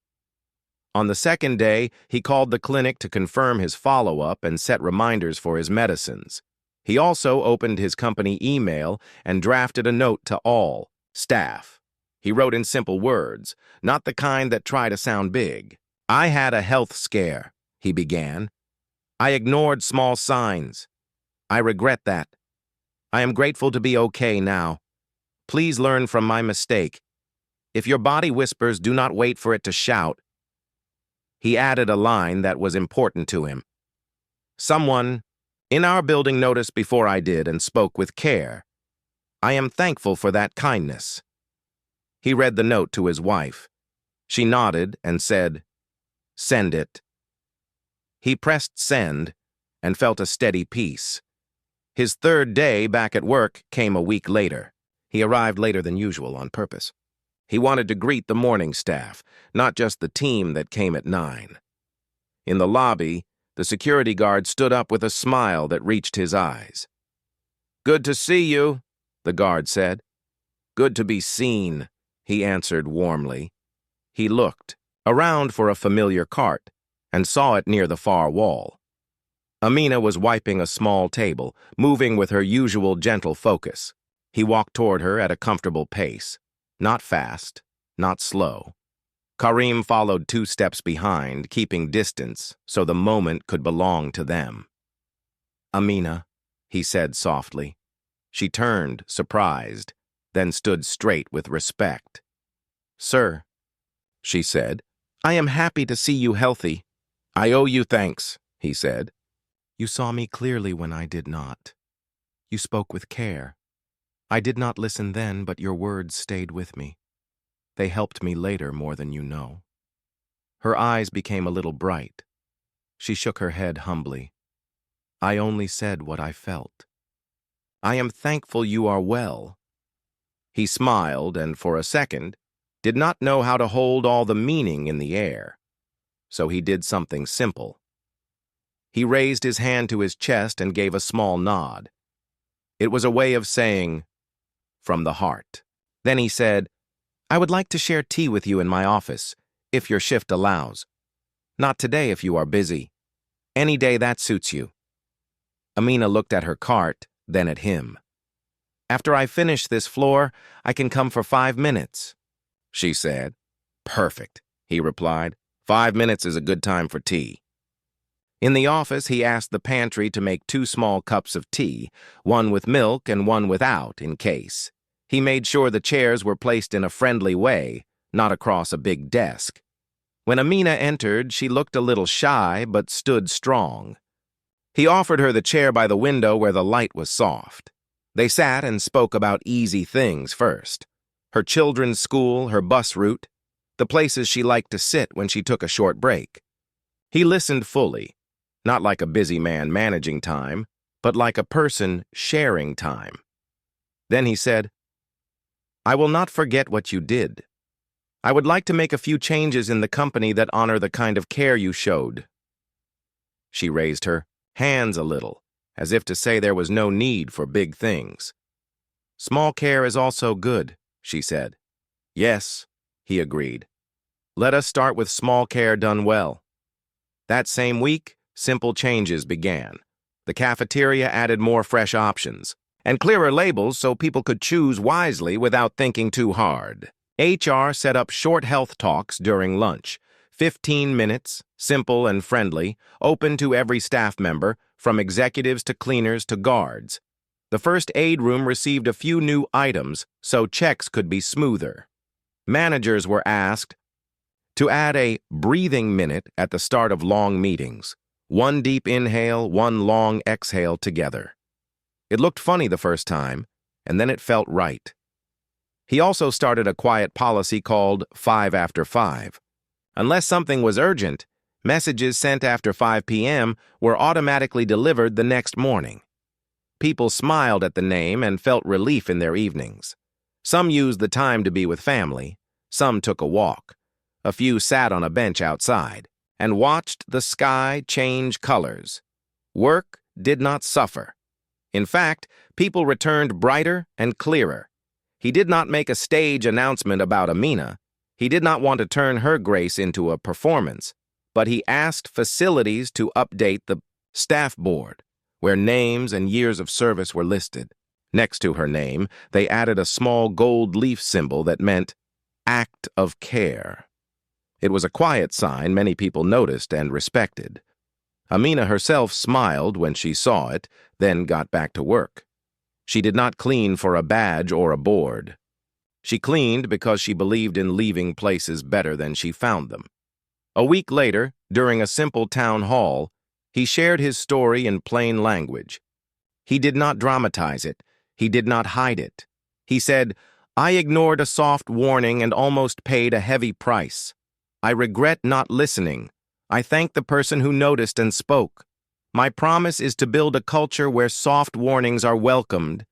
A: On the second day, he called the clinic to confirm his follow-up and set reminders for his medicines. He also opened his company email and drafted a note to all staff. He wrote in simple words, not the kind that try to sound big. "I had a health scare," he began. "I ignored small signs. I regret that. I am grateful to be okay now. Please learn from my mistake. If your body whispers, do not wait for it to shout." He added a line that was important to him. "Someone in our building noticed before I did and spoke with care. I am thankful for that kindness." He read the note to his wife. She nodded and said, "Send it." He pressed send and felt a steady peace. His third day back at work came a week later. He arrived later than usual on purpose. He wanted to greet the morning staff, not just the team that came at 9. In the lobby, the security guard stood up with a smile that reached his eyes. "Good to see you," the guard said. "Good to be seen," he answered warmly. He looked around for a familiar cart and saw it near the far wall. Amina was wiping a small table, moving with her usual gentle focus. He walked toward her at a comfortable pace. Not fast, not slow. Karim followed 2 steps behind, keeping distance so the moment could belong to them. "Amina," he said softly. She turned, surprised, then stood straight with respect. "Sir," she said, "I am happy to see you healthy." "I owe you thanks," he said. "You saw me clearly when I did not. You spoke with care. I did not listen then, but your words stayed with me. They helped me later more than you know." Her eyes became a little bright. She shook her head humbly. "I only said what I felt. I am thankful you are well." He smiled and, for a second, did not know how to hold all the meaning in the air. So he did something simple. He raised his hand to his chest and gave a small nod. It was a way of saying, "From the heart." Then he said, "I would like to share tea with you in my office, if your shift allows. Not today if you are busy. Any day that suits you." Amina looked at her cart, then at him. "After I finish this floor, I can come for 5 minutes," she said. "Perfect," he replied. 5 minutes is a good time for tea." In the office, he asked the pantry to make 2 small cups of tea, one with milk and one without, in case. He made sure the chairs were placed in a friendly way, not across a big desk. When Amina entered, she looked a little shy, but stood strong. He offered her the chair by the window where the light was soft. They sat and spoke about easy things first. Her children's school, her bus route, the places she liked to sit when she took a short break. He listened fully, not like a busy man managing time, but like a person sharing time. Then he said, "I will not forget what you did. I would like to make a few changes in the company that honor the kind of care you showed." She raised her hands a little, as if to say there was no need for big things. "Small care is also good," she said. "Yes," he agreed. "Let us start with small care done well." That same week, simple changes began. The cafeteria added more fresh options and clearer labels so people could choose wisely without thinking too hard. HR set up short health talks during lunch, 15 minutes, simple and friendly, open to every staff member, from executives to cleaners to guards. The first aid room received a few new items so checks could be smoother. Managers were asked to add a breathing minute at the start of long meetings. 1 deep inhale, 1 long exhale together. It looked funny the first time, and then it felt right. He also started a quiet policy called 5 after 5. Unless something was urgent, messages sent after 5 p.m. were automatically delivered the next morning. People smiled at the name and felt relief in their evenings. Some used the time to be with family. Some took a walk. A few sat on a bench outside and watched the sky change colors. Work did not suffer. In fact, people returned brighter and clearer. He did not make a stage announcement about Amina. He did not want to turn her grace into a performance, but he asked facilities to update the staff board, where names and years of service were listed. Next to her name, they added a small gold leaf symbol that meant act of care. It was a quiet sign many people noticed and respected. Amina herself smiled when she saw it, then got back to work. She did not clean for a badge or a board. She cleaned because she believed in leaving places better than she found them. A week later, during a simple town hall, he shared his story in plain language. He did not dramatize it. He did not hide it. He said, "I ignored a soft warning and almost paid a heavy price. I regret not listening. I thank the person who noticed and spoke. My promise is to build a culture where soft warnings are welcomed,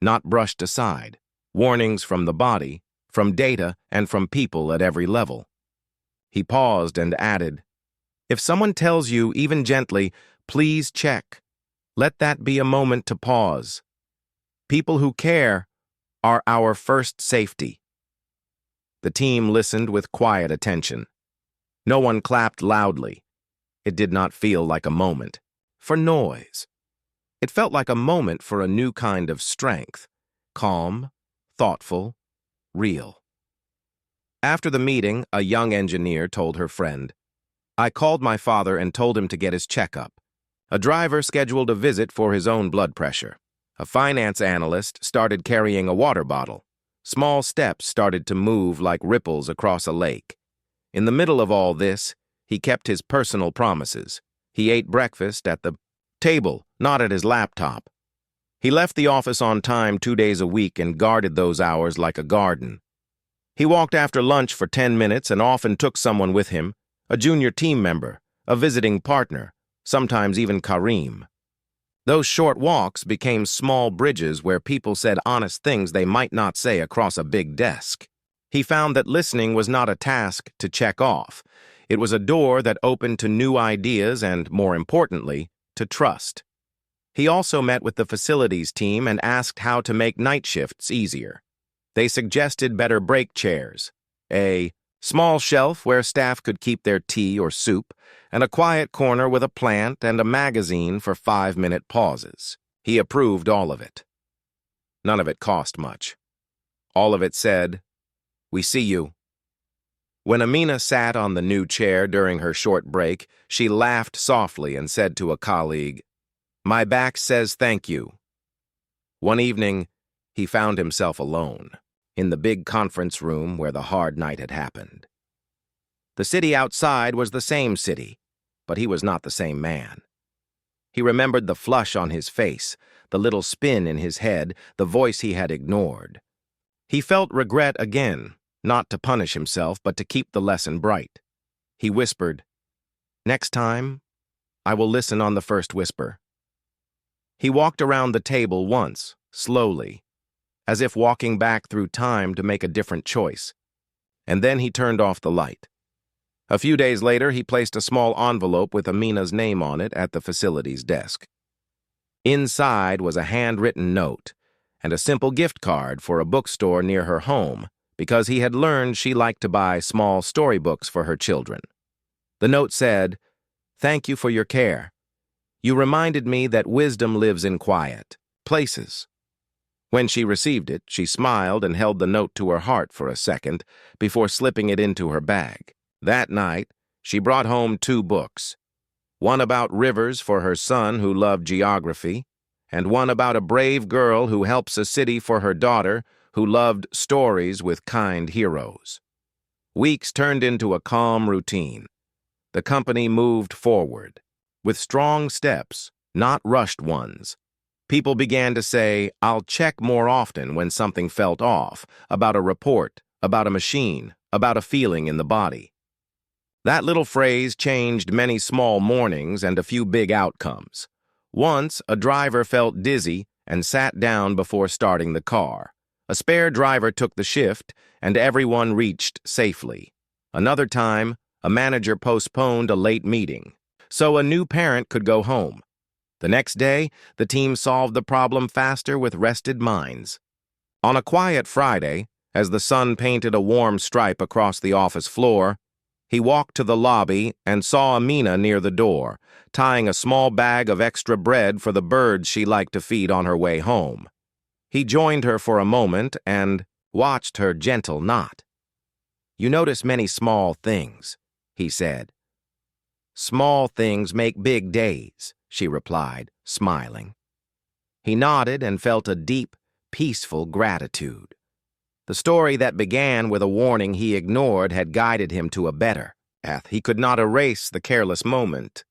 A: not brushed aside. Warnings from the body, from data, and from people at every level." He paused and added, "If someone tells you, even gently, please check, let that be a moment to pause. People who care are our first safety." The team listened with quiet attention. No one clapped loudly. It did not feel like a moment for noise. It felt like a moment for a new kind of strength, calm, thoughtful, real. After the meeting, a young engineer told her friend, "I called my father and told him to get his checkup. A driver scheduled a visit for his own blood pressure. A finance analyst started carrying a water bottle. Small steps started to move like ripples across a lake. In the middle of all this, he kept his personal promises. He ate breakfast at the table, not at his laptop. He left the office on time 2 days a week and guarded those hours like a garden. He walked after lunch for 10 minutes and often took someone with him, a junior team member, a visiting partner, sometimes even Kareem. Those short walks became small bridges where people said honest things they might not say across a big desk. He found that listening was not a task to check off. It was a door that opened to new ideas and, more importantly, to trust. He also met with the facilities team and asked how to make night shifts easier. They suggested better break chairs, a small shelf where staff could keep their tea or soup, and a quiet corner with a plant and a magazine for 5-minute pauses. He approved all of it. None of it cost much. All of it said, "We see you." When Amina sat on the new chair during her short break, she laughed softly and said to a colleague, "My back says thank you." One evening, he found himself alone, in the big conference room where the hard night had happened. The city outside was the same city, but he was not the same man. He remembered the flush on his face, the little spin in his head, the voice he had ignored. He felt regret again, not to punish himself, but to keep the lesson bright. He whispered, "Next time, I will listen on the first whisper." He walked around the table once, slowly, as if walking back through time to make a different choice, and then he turned off the light. A few days later, he placed a small envelope with Amina's name on it at the facilities desk. Inside was a handwritten note and a simple gift card for a bookstore near her home, because he had learned she liked to buy small storybooks for her children. The note said, "Thank you for your care. You reminded me that wisdom lives in quiet places." When she received it, she smiled and held the note to her heart for a second before slipping it into her bag. That night, she brought home 2 books, one about rivers for her son who loved geography, and one about a brave girl who helps a city for her daughter who loved stories with kind heroes. Weeks turned into a calm routine. The company moved forward, with strong steps, not rushed ones. People began to say, "I'll check more often" when something felt off, about a report, about a machine, about a feeling in the body. That little phrase changed many small mornings and a few big outcomes. Once, a driver felt dizzy and sat down before starting the car. A spare driver took the shift, and everyone reached safely. Another time, a manager postponed a late meeting, so a new parent could go home. The next day, the team solved the problem faster with rested minds. On a quiet Friday, As the sun painted a warm stripe across the office floor, he walked to the lobby and saw Amina near the door, tying a small bag of extra bread for the birds she liked to feed on her way home. He joined her for a moment and watched her gentle knot. "You notice many small things," he said. "Small things make big days," she replied, smiling. He nodded and felt a deep, peaceful gratitude. The story that began with a warning he ignored had guided him to a better path. He could not erase the careless moment,